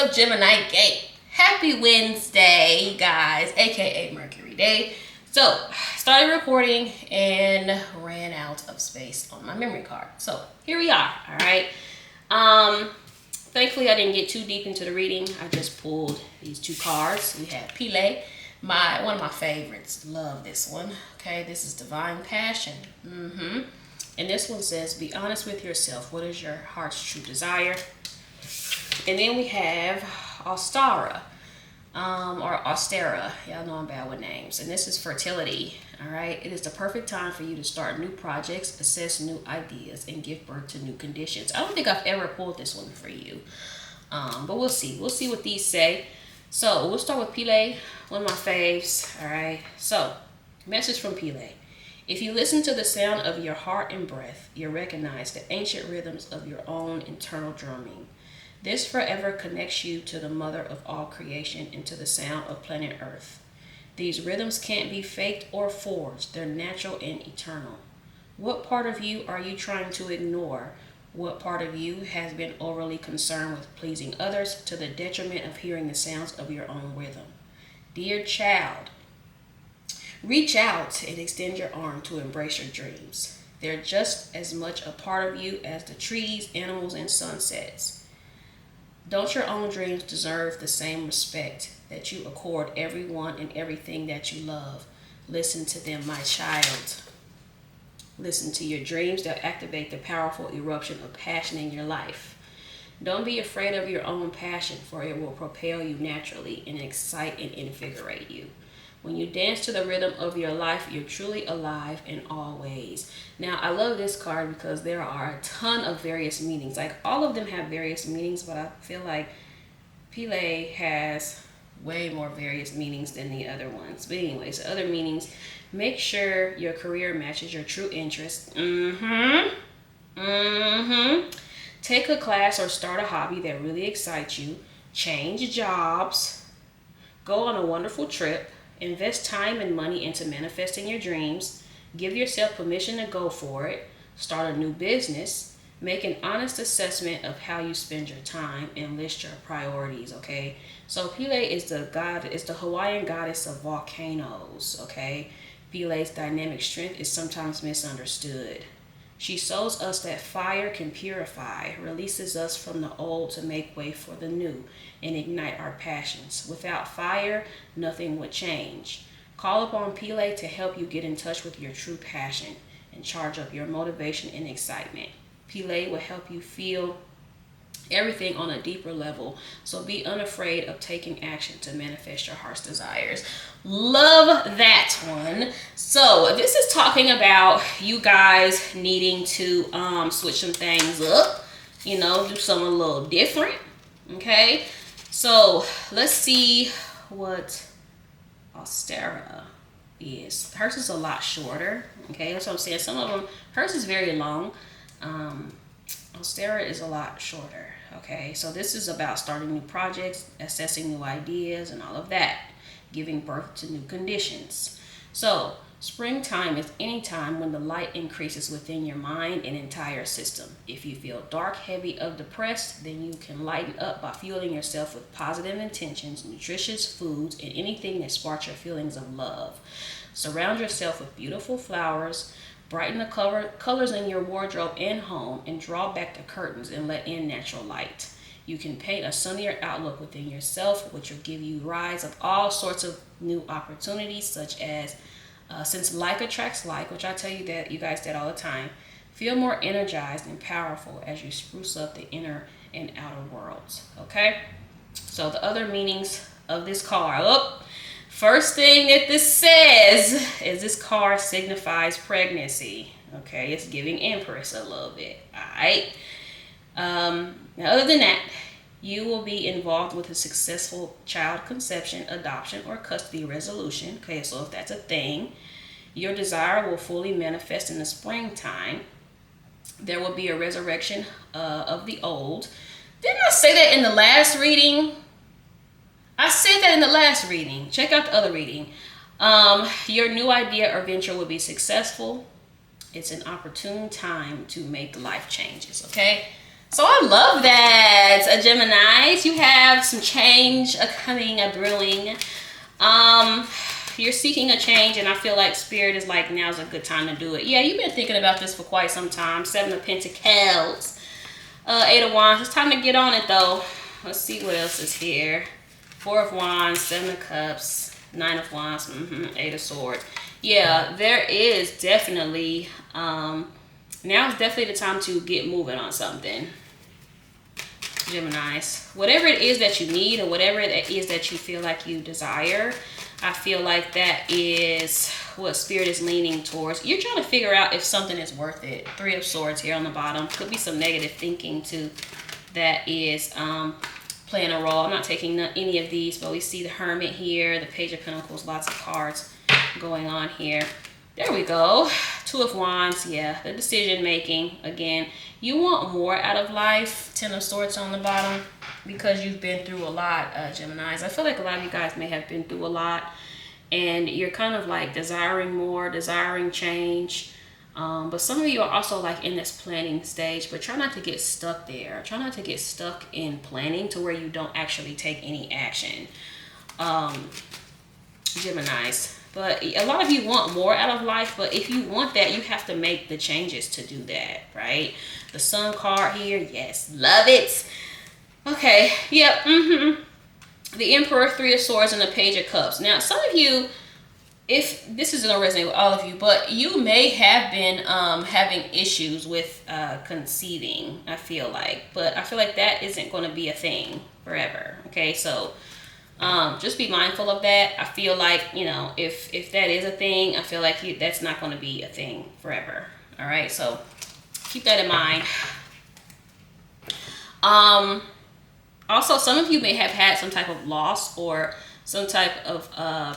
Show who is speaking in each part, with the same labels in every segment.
Speaker 1: up, Gemini Gate? Happy Wednesday, guys, aka Mercury Day. So, started recording and ran out of space on my memory card. So, here we are, all right? Thankfully, I didn't get too deep into the reading. I just pulled these two cards. We have Pile, one of my favorites. Love this one. Okay, this is Divine Passion. And this one says, be honest with yourself. What is your heart's true desire? And then we have Ostara, or Austera. Y'all know I'm bad with names. And this is fertility, all right? It is the perfect time for you to start new projects, assess new ideas, and give birth to new conditions. I don't think I've ever pulled this one for you, but we'll see. We'll see what these say. So we'll start with Pile, one of my faves, all right? So, message from Pile. If you listen to the sound of your heart and breath, you recognize the ancient rhythms of your own internal drumming. This forever connects you to the mother of all creation and to the sound of planet Earth. These rhythms can't be faked or forged. They're natural and eternal. What part of you are you trying to ignore? What part of you has been overly concerned with pleasing others to the detriment of hearing the sounds of your own rhythm? Dear child, reach out and extend your arm to embrace your dreams. They're just as much a part of you as the trees, animals, and sunsets. Don't your own dreams deserve the same respect that you accord everyone and everything that you love? Listen to them, my child. Listen to your dreams. They'll activate the powerful eruption of passion in your life. Don't be afraid of your own passion, for it will propel you naturally and excite and invigorate you. When you dance to the rhythm of your life, you're truly alive in all ways. Now, I love this card because there are a ton of various meanings. Like, all of them have various meanings, but I feel like Pile has way more various meanings than the other ones. But anyways, the other meanings, make sure your career matches your true interests. Take a class or start a hobby that really excites you. Change jobs. Go on a wonderful trip. Invest time and money into manifesting your dreams. Give yourself permission to go for it. Start a new business. Make an honest assessment of how you spend your time and list your priorities, okay? So Pile is the Hawaiian goddess of volcanoes, okay? Pile's dynamic strength is sometimes misunderstood. She shows us that fire can purify, releases us from the old to make way for the new, and ignite our passions. Without fire, nothing would change. Call upon Pile to help you get in touch with your true passion and charge up your motivation and excitement. Pile will help you feel everything on a deeper level, so be unafraid of taking action to manifest your heart's desires. Love that one. So this is talking about you guys needing to switch some things up, do something a little different. Okay, so let's see what Austera is. Hers is a lot shorter. Okay, that's what I'm saying. Some of them, hers is very long. Austera is a lot shorter. Okay, so this is about starting new projects, assessing new ideas, and all of that, giving birth to new conditions. So springtime is any time when the light increases within your mind and entire system. If you feel dark, heavy, or depressed, then you can lighten up by fueling yourself with positive intentions, nutritious foods, and anything that sparks your feelings of love. Surround yourself with beautiful flowers. Brighten the colors in your wardrobe and home, and draw back the curtains and let in natural light. You can paint a sunnier outlook within yourself, which will give you rise of all sorts of new opportunities, such as since like attracts like, which I tell you guys that all the time. Feel more energized and powerful as you spruce up the inner and outer worlds. Okay, so the other meanings of this card. First thing that this says is this card signifies pregnancy. Okay, it's giving Empress a little bit. All right. Now, other than that, you will be involved with a successful child conception, adoption, or custody resolution. Okay, so if that's a thing, your desire will fully manifest in the springtime. There will be a resurrection of the old. Didn't I say that in the last reading? I said that in the last reading. Check out the other reading. Your new idea or venture will be successful. It's an opportune time to make life changes, okay? So I love that, Geminis. You have have some change coming, a brewing. You're seeking a change, and I feel like Spirit is like, now's a good time to do it. Yeah, you've been thinking about this for quite some time. 7 of Pentacles, 8 of Wands. It's time to get on it, though. Let's see what else is here. 4 of Wands, 7 of Cups, 9 of Wands, 8 of Swords. Yeah, there is definitely, now is definitely the time to get moving on something. Geminis, whatever it is that you need or whatever it is that you feel like you desire, I feel like that is what Spirit is leaning towards. You're trying to figure out if something is worth it. 3 of Swords here on the bottom. Could be some negative thinking too that is playing a role. I'm not taking any of these, but we see the Hermit here, the Page of Pentacles, lots of cards going on here. There we go. 2 of Wands, yeah, the decision making. Again, you want more out of life. 10 of Swords on the bottom because you've been through a lot, Geminis. I feel like a lot of you guys may have been through a lot and you're kind of like desiring more, desiring change. But some of you are also like in this planning stage, but try not to get stuck there. Try not to get stuck in planning to where you don't actually take any action, Geminis. But a lot of you want more out of life, but if you want that, you have to make the changes to do that, right? The Sun card here, yes, love it. Okay, yep, The Emperor, 3 of Swords, and the Page of Cups. Now, some of you, if this isn't going to resonate with all of you, but you may have been having issues with conceiving, I feel like. But I feel like that isn't going to be a thing forever, okay? So just be mindful of that. I feel like, you know, if that is a thing, I feel like that's not going to be a thing forever, all right? So keep that in mind. Also, some of you may have had some type of loss or some type of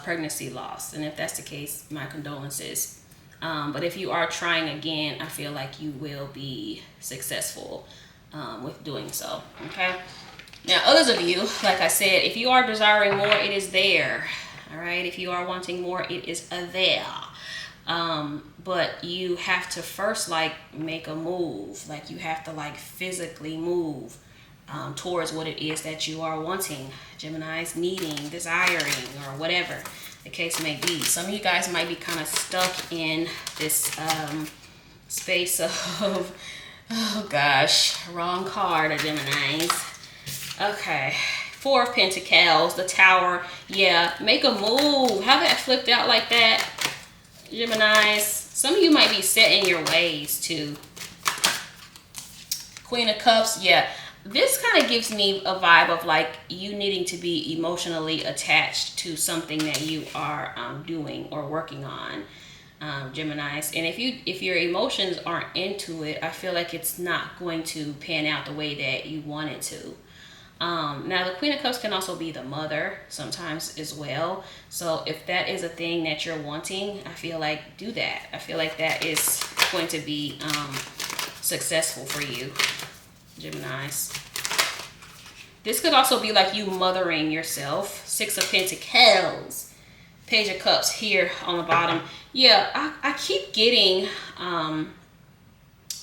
Speaker 1: pregnancy loss. And if that's the case, my condolences. But if you are trying again, I feel like you will be successful with doing so, okay? Now, others of you, like I said, if you are desiring more, it is there, all right? If you are wanting more, it is there. But you have to first, like, make a move. Like, you have to, like, physically move towards what it is that you are wanting. Geminis, needing, desiring, or whatever the case may be. Some of you guys might be kind of stuck in this space of, oh gosh, wrong card, Geminis. Okay, 4 of Pentacles, the Tower. Yeah, make a move. Have that flipped out like that, Geminis. Some of you might be set in your ways too. Queen of Cups. Yeah, this kind of gives me a vibe of like you needing to be emotionally attached to something that you are doing or working on, Geminis. And if your emotions aren't into it, I feel like it's not going to pan out the way that you want it to. Now, the Queen of Cups can also be the mother sometimes as well. So if that is a thing that you're wanting, I feel like do that. I feel like that is going to be successful for you, Geminis. This could also be like you mothering yourself. 6 of Pentacles, Page of Cups here on the bottom. Yeah, I keep getting,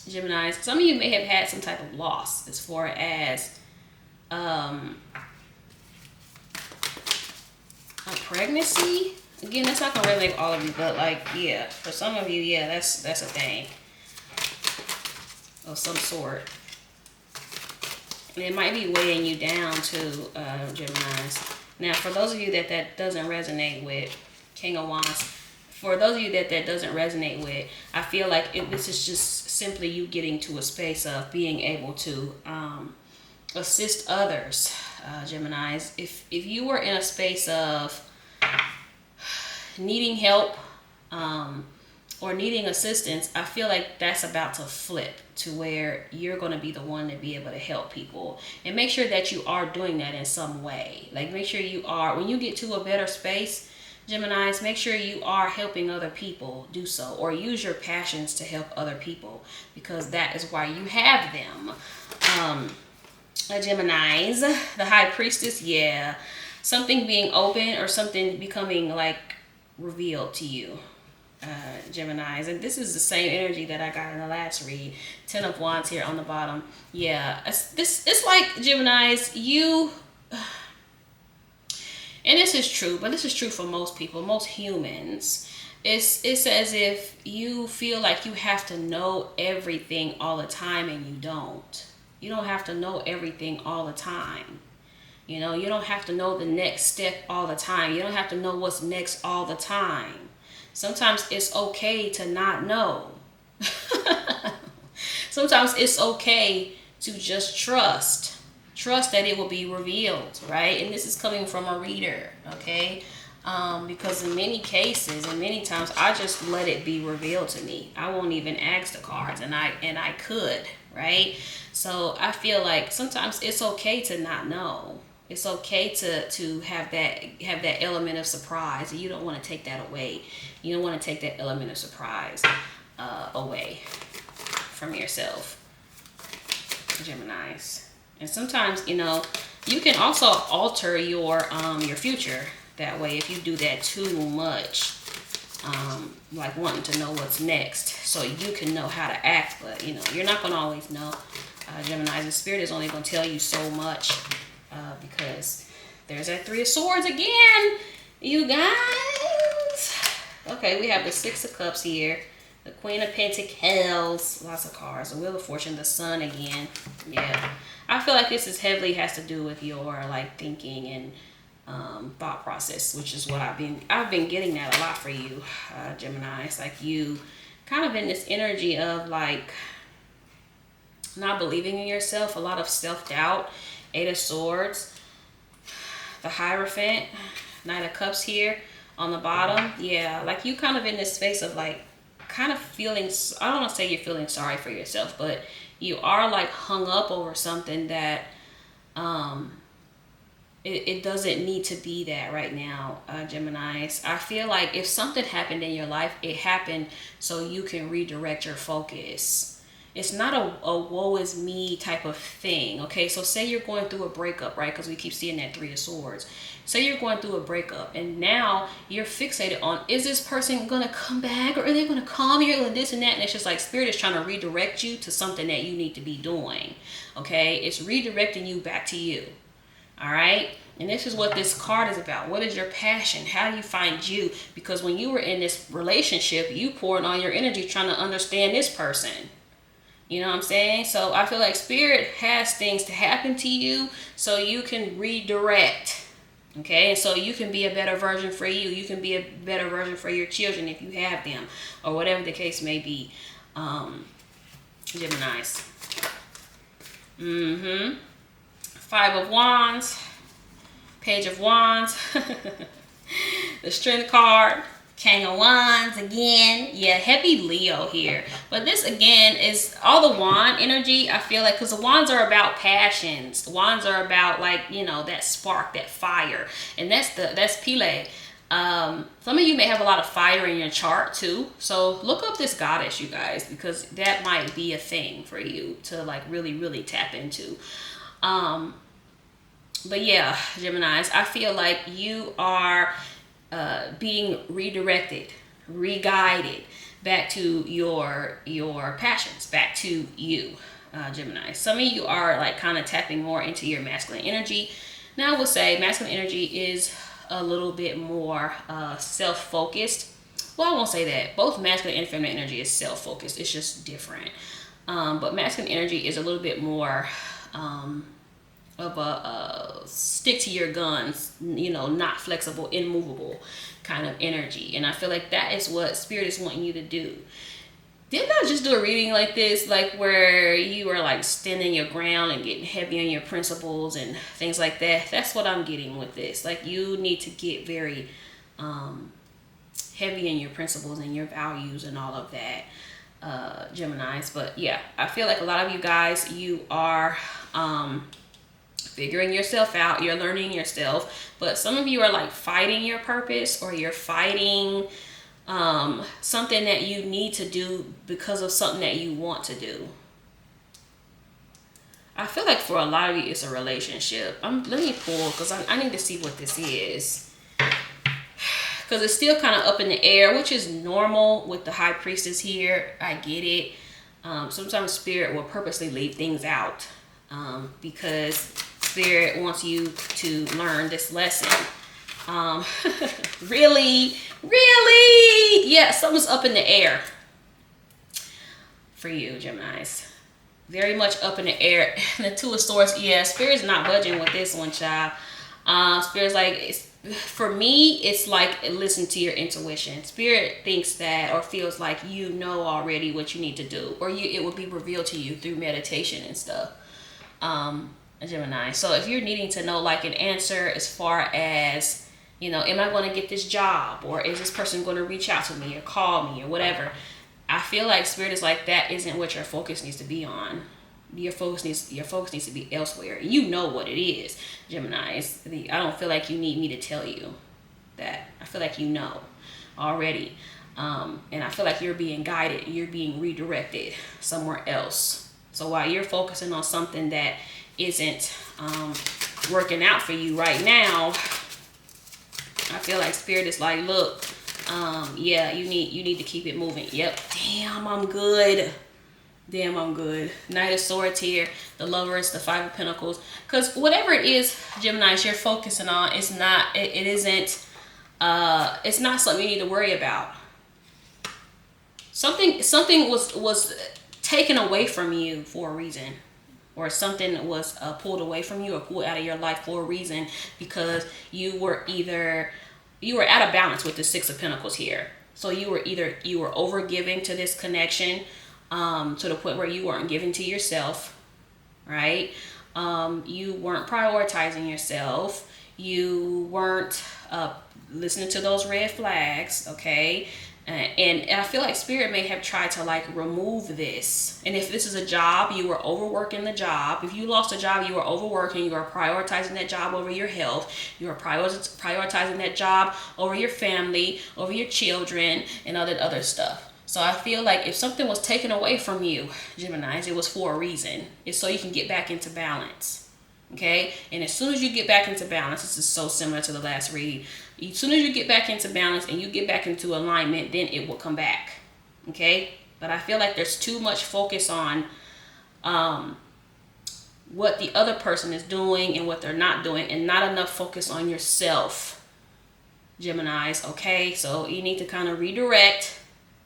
Speaker 1: Geminis, some of you may have had some type of loss as far as a pregnancy. Again, that's not gonna relate all of you, but like, yeah, for some of you, yeah, that's a thing of some sort. And it might be weighing you down too, Geminis. Now, for those of you that doesn't resonate with, King of Wands, for those of you that doesn't resonate with, I feel like this is just simply you getting to a space of being able to assist others, Geminis. If you were in a space of needing help or needing assistance, I feel like that's about to flip to where you're going to be the one to be able to help people. And make sure that you are doing that in some way. Like, make sure you are, when you get to a better space, Geminis, make sure you are helping other people do so, or use your passions to help other people, because that is why you have them. Geminis, the High Priestess, yeah, something being open or something becoming like revealed to you, Geminis. And this is the same energy that I got in the last read. 10 of Wands here on the bottom. Yeah, it's like, Geminis, And this is true, but this is true for most people, most humans. It's as if you feel like you have to know everything all the time, and you don't. You don't have to know everything all the time. You know, you don't have to know the next step all the time. You don't have to know what's next all the time. Sometimes it's okay to not know. Sometimes it's okay to just trust. Trust that it will be revealed, right? And this is coming from a reader, okay? Because in many cases and many times, I just let it be revealed to me. I won't even ask the cards, and I could, right? So I feel like sometimes it's okay to not know. It's okay to have that element of surprise. You don't want to take that away. You don't want to take that element of surprise away from yourself, Geminis. And sometimes, you know, you can also alter your future that way if you do that too much. Like wanting to know what's next so you can know how to act, but you know, you're not going to always know, Gemini. The spirit is only going to tell you so much, because there's that Three of Swords again, you guys. Okay, we have the Six of Cups here, the Queen of Pentacles, lots of cards, the Wheel of Fortune, the Sun again. Yeah, I feel like this is heavily has to do with your like thinking and thought process, which is what I've been getting that a lot for you, Gemini. It's like you kind of in this energy of like not believing in yourself, a lot of self-doubt. Eight of Swords, the Hierophant, Knight of Cups here on the bottom. Yeah, like you kind of in this space of like kind of feeling, I don't want to say you're feeling sorry for yourself, but you are like hung up over something that it doesn't need to be that right now, Geminis. I feel like if something happened in your life, it happened so you can redirect your focus. It's not a woe is me type of thing, okay? So say you're going through a breakup, right? Because we keep seeing that Three of Swords. Say you're going through a breakup, and now you're fixated on, is this person going to come back, or are they going to call me, or this and that? And it's just like Spirit is trying to redirect you to something that you need to be doing, okay? It's redirecting you back to you. All right. And this is what this card is about. What is your passion? How do you find you? Because when you were in this relationship, you poured all your energy trying to understand this person. You know what I'm saying? So I feel like Spirit has things to happen to you so you can redirect. Okay. And so you can be a better version for you. You can be a better version for your children if you have them, or whatever the case may be. Geminis. Five of Wands, Page of Wands, the Strength card, King of Wands again. Yeah, heavy Leo here. But this again is all the wand energy, I feel like, because the wands are about passions. The wands are about like, you know, that spark, that fire. And that's Pile. Some of you may have a lot of fire in your chart too. So look up this goddess, you guys, because that might be a thing for you to like really, really tap into. But yeah, Geminis, I feel like you are being redirected, re-guided back to your passions, back to you, Gemini. Some of you are like kind of tapping more into your masculine energy. Now I will say masculine energy is a little bit more self-focused. Well, I won't say that. Both masculine and feminine energy is self-focused. It's just different. But masculine energy is a little bit more of a stick to your guns, you know, not flexible, immovable kind of energy. And I feel like that is what Spirit is wanting you to do. Didn't I just do a reading like this, like where you are like standing your ground and getting heavy on your principles and things like that? That's what I'm getting with this. Like you need to get very heavy in your principles and your values and all of that, Geminis. But yeah, I feel like a lot of you guys, you are figuring yourself out, you're learning yourself, but some of you are like fighting your purpose, or you're fighting something that you need to do because of something that you want to do. I feel like for a lot of you it's a relationship. Let me pull, because I need to see what this is, because it's still kind of up in the air, which is normal with the High Priestess here. I get it. Sometimes Spirit will purposely leave things out because Spirit wants you to learn this lesson. Really, really, yeah, something's up in the air for you, Geminis. Very much up in the air. The Two of Swords, yeah, Spirit's not budging with this one, child. Spirit's like, for me, it's like listen to your intuition. Spirit thinks that or feels like you know already what you need to do, or it will be revealed to you through meditation and stuff. Gemini. So if you're needing to know like an answer as far as, you know, am I going to get this job, or is this person going to reach out to me or call me or whatever, I feel like Spirit is like, that isn't what your focus needs to be on. Your focus needs to be elsewhere. You know what it is, Gemini. I don't feel like you need me to tell you that. I feel like you know already. And I feel like you're being guided. You're being redirected somewhere else. So while you're focusing on something that isn't working out for you right now, I feel like Spirit is like, look, yeah, you need to keep it moving. Yep. Damn, I'm good. Knight of Swords here, the Lovers, the Five of Pentacles. Because whatever it is, Gemini, you're focusing on, it's not something you need to worry about. Something was taken away from you for a reason, or something was pulled away from you or pulled out of your life for a reason, because you were out of balance with the Six of Pentacles here. So you were over giving to this connection, to the point where you weren't giving to yourself, right? You weren't prioritizing yourself. You weren't listening to those red flags, okay? And I feel like Spirit may have tried to like remove this. And if this is a job, you were overworking the job. If you lost a job, you were overworking. You were prioritizing that job over your health. You were prioritizing that job over your family, over your children, and all that other stuff. So I feel like if something was taken away from you, Geminis, it was for a reason. It's so you can get back into balance. Okay? And as soon as you get back into balance, this is so similar to the last read. As soon as you get back into balance and you get back into alignment, then it will come back. Okay? But I feel like there's too much focus on what the other person is doing and what they're not doing, and not enough focus on yourself, Geminis. Okay? So you need to kind of redirect.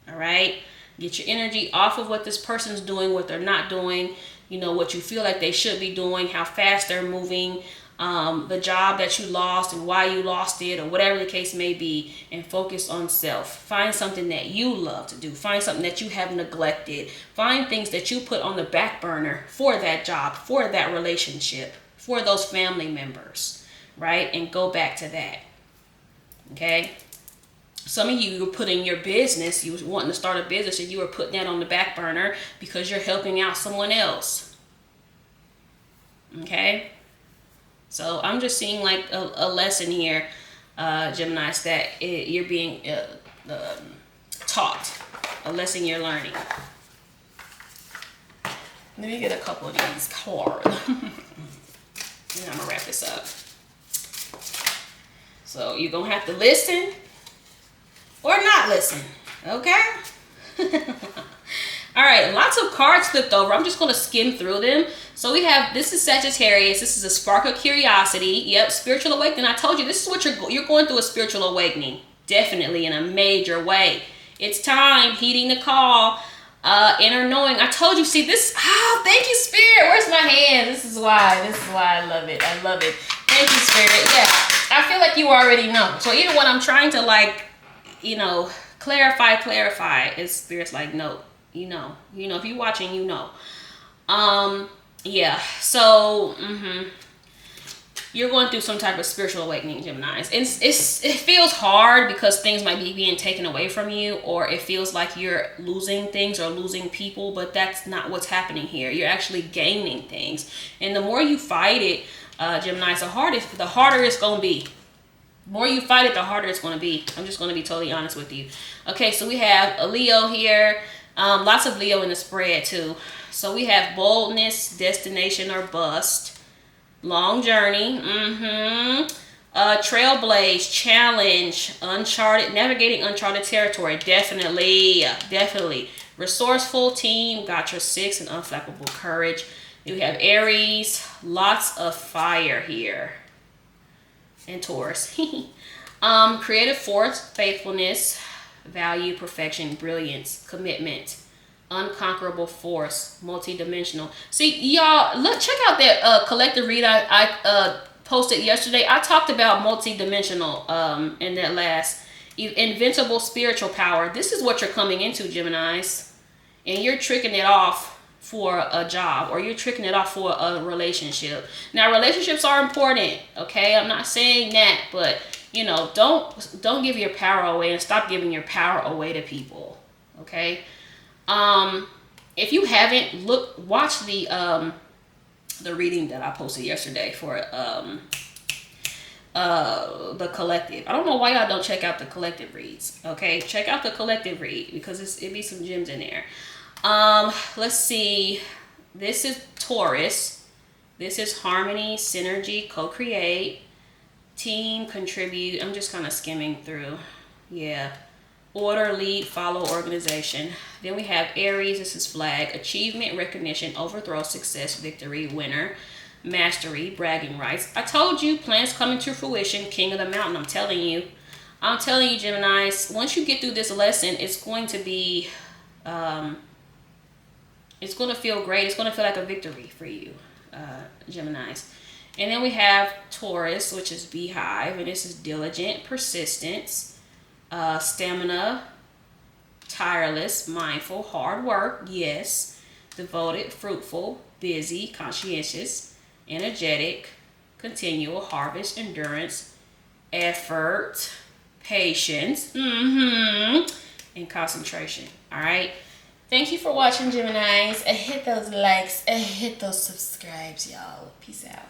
Speaker 1: All right, get your energy off of what this person's doing, what they're not doing, you know, what you feel like they should be doing, how fast they're moving, the job that you lost and why you lost it, or whatever the case may be, and focus on self. Find something that you love to do. Find something that you have neglected. Find things that you put on the back burner for that job, for that relationship, for those family members, right? And go back to that. Okay? Some of you were putting your business, you was wanting to start a business, and you were putting that on the back burner because you're helping out someone else. Okay? So I'm just seeing like a lesson here, Geminis, that you're being taught, a lesson you're learning. Let me get a couple of these cards. And I'm going to wrap this up. So you're going to have to listen or not listen, okay? All right, lots of cards flipped over. I'm just going to skim through them. So we have, this is Sagittarius. This is a spark of curiosity. Yep, spiritual awakening. I told you, this is what you're going through, a spiritual awakening. Definitely in a major way. It's time, heeding the call, inner knowing. I told you, see this, thank you, Spirit. Where's my hand? This is why I love it. I love it. Thank you, Spirit. Yeah, I feel like you already know. So even when I'm trying to like, you know, clarify, it's Spirit's like, no, you know, if you're watching, you know. Yeah, so, you're going through some type of spiritual awakening, Geminis. It feels hard because things might be being taken away from you, or it feels like you're losing things or losing people, but that's not what's happening here. You're actually gaining things. And the more you fight it, Geminis, the harder it's going to be. The more you fight it, the harder it's going to be. I'm just going to be totally honest with you. Okay, so we have a Leo here. Lots of Leo in the spread too. So we have boldness, destination or bust, long journey, trailblaze, challenge, uncharted, navigating uncharted territory. Definitely. Resourceful team, got your 6 and unflappable courage. You have Aries, lots of fire here. and Taurus. Creative force, faithfulness, value, perfection, brilliance, commitment, unconquerable force, multidimensional. See, y'all, look, check out that collective read I posted yesterday. I talked about multidimensional in that last invincible spiritual power. This is what you're coming into, Geminis, and you're tricking it off for a job, or you're tricking it off for a relationship. Now, relationships are important, okay? I'm not saying that, but you know, don't give your power away, and stop giving your power away to people, okay? If you haven't watch the reading that I posted yesterday for the collective. I don't know why y'all don't check out the collective reads. Okay, check out the collective read, because it be some gems in there. Let's see. This is Taurus. This is harmony, synergy, co-create, team, contribute. I'm just kind of skimming through. Yeah. Order, lead, follow, organization. Then we have Aries. This is flag, achievement, recognition, overthrow, success, victory, winner, mastery, bragging rights. I told you, plans coming to fruition, king of the mountain. I'm telling you, Geminis, once you get through this lesson, it's going to be, it's going to feel great. It's going to feel like a victory for you, Geminis. And then we have Taurus, which is beehive, and this is diligent, persistence, stamina, tireless, mindful, hard work, yes, devoted, fruitful, busy, conscientious, energetic, continual, harvest, endurance, effort, patience, and concentration. All right. Thank you for watching, Geminis. Hit those likes, hit those subscribes, y'all. Peace out.